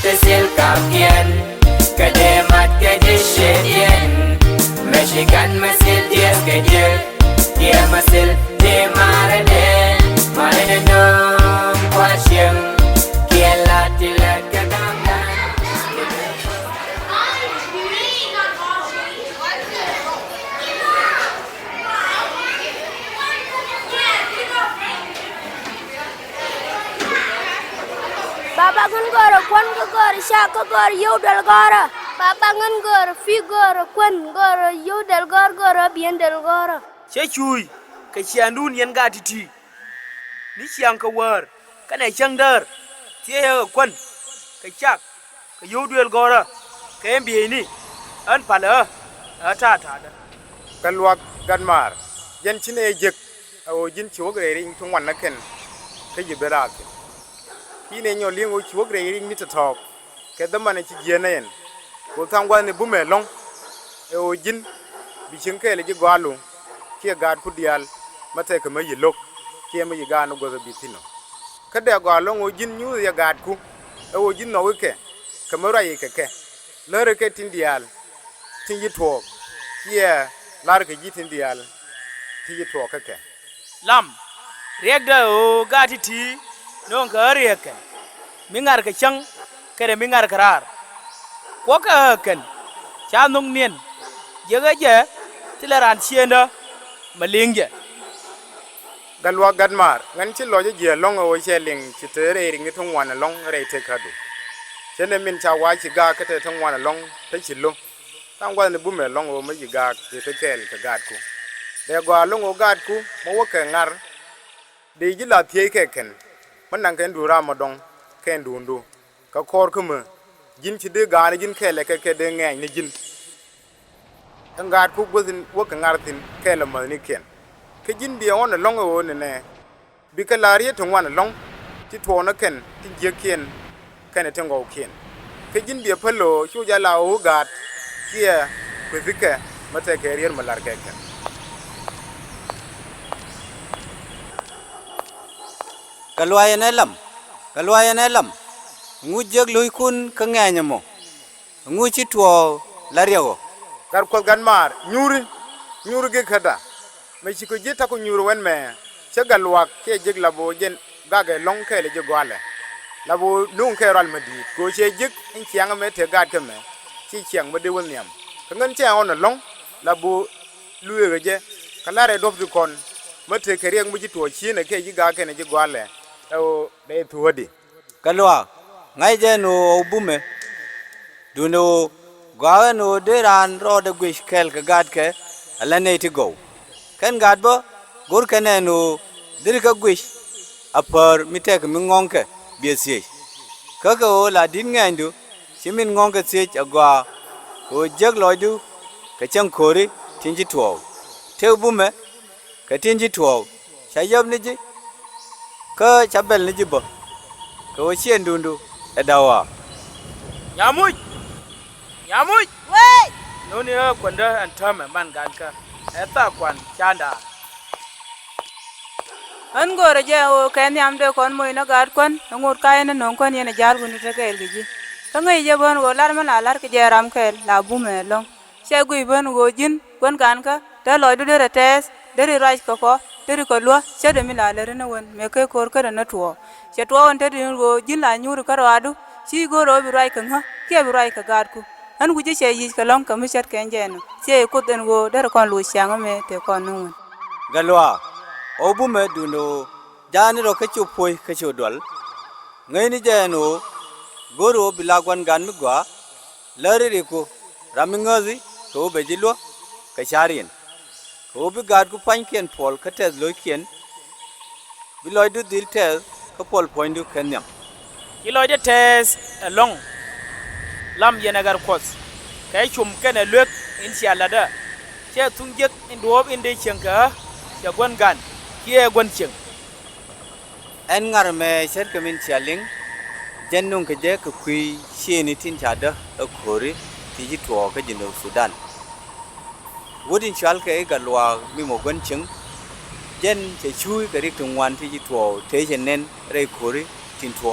تصل كابين كديمات كدشين مشيكان مسل ديس كدير ديا مسل دي ماردين ماردنوم واشيم كيلا تلك كدامدان Baba ngan goro kwan ga goro sha ga goro yu dal goro. Baba ngan goro fi goro kwan goro yu dal goro bien dal goro. Che chui ka chiandun yen ga titi ni chiang ka war ka ne chang dar che ga kwan ka chak ka yu dal goro ka em bi ni an pala ta ta da kalwak ganmar yen chine jek o jin chogre ring thung wan na ken ka yibera ke kine nyo ling o chogre ring ni to talk ke da man chi jenen ko tangwa ne bume long e o jin bi chin ke le ji gwalu ke gad ku dial mate ka ma yilok ke ma yiga no go bi tino ka de gwalu o jin nyu ya gad ku e o jin no ke ka ma rai ke lere ke tin dial tin yi to ye lar ke jitin dial ti yi to ke lam regda o ga titi non ka reke mingar ka chang kere mingar karar ko ka ken cha nung nien jega je tilaran chienda malingje galwa gadmar ngan chi loje je long o cheling chi tere ring thung wan long re te kadu chene min cha wa chi ga ka te thung wan long te chi lo tangwa ne bume long o ma ji ga te kel ka gad ku de gwa long o gad ku mo wo ke ngar de ji la tie ke ken man nang ken du ra ma dong ken du ndu ka kor ku me jin chi de ga ne jin kele ke de ngai ne jin ngad ku gozin wo ka ngar tin kele ma ni ken ke jin bi on long o ne bi ka la ri to wan long ti to na ken ti je ken ken te ngo ken ke jin bi palo chu ja la o gad kia ku zike mata ke riyar malar ke ken kalwaya ne lam ngu jeg loy kun ka nganya mo ngu chi tuo laryago gar ko ganmar nyuri ge kada me chi ko jeta ko nyuru wen me chegal wak ke jeg labo jen gage long ke le je gwale labo lung ke ral madi ko che jik in chiang me te gad ke me chi chiang me de won yam ka ngan che on long labo luwe ge kalare dof du kon mate ke riang mu ji to chi ne ke ji ga ke ne ji gwale o de tuodi kalwa ngai je no bume du no gwa no de ran ro de gwish kel ka gad ke ala ne ti go ken gad bo gur ke ne no dir ka gwish apar mi te ka mi ngong ke bi sie ka ka o la din ngai du chimin ngong ke sie agwa o jeg loy du ka chang khori tin ji tuo te bume ka tin ji tuo cha yob ni ji ka cha bel ni ji bo ka o chien dundu edawa nyamuj Wei! no ni kwanda antama man ganka eta kwan chanda an goro je o ken yam de kon moy na gar kon ngur kay na non kon yene jar gun te kel gi ta ngai je bon go lar ma lar ke jaram kel la bu me long she gui bon go jin kon kan ka ta loy du de tes de rai ko ko de ko lo she de mi la le na won me ke kor ka na tuo she tuo on te go jin la nyur ka adu chi go ro bi rai kan ha ke bi rai ka gar ku an gu je she yi ka long ka mi chat ken je no she ko den go de kon lu shang me te kon nu galwa obume duno jani ro ke chu poi ke chu dol ngai ni je no goro bilagwan gan mi gwa lari ri ko ramingazi to be jilo ka sharin ko bi gad ku pan ken pol ka tes lo ken bi loy du dil tes ka pol point du ken nyam kilo de tes long lam yenagar kos kay chum ken lek inshallah da che tungjek indob inde chenka ya gwan gan kia gwan cheng en ngar me sher kemin chaling jennung ke je ku kui sheni tin chada a khori ti ji to ka jino Sudan wodin chal ke ga lwa mi mo gwan cheng jen che chui ka rik tungwan ti ji to te chen nen re khori tin to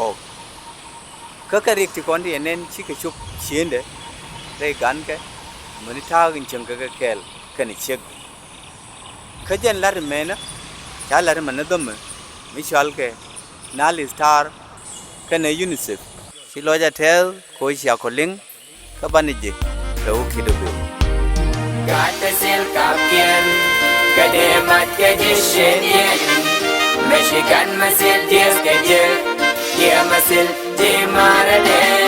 ka rik ti kon di nen chi ka chup chiende re gan ke mani ta gin chang ka kel kan chek ka jen lar mena cha lar man dum mi chal ke nal star kan UNICEF si lo ja tel ko sia ko ling ka banije ka u ki do Gata sil kapien Gade mat gade shenien Meshikan masil dies gajel Dia masil di marade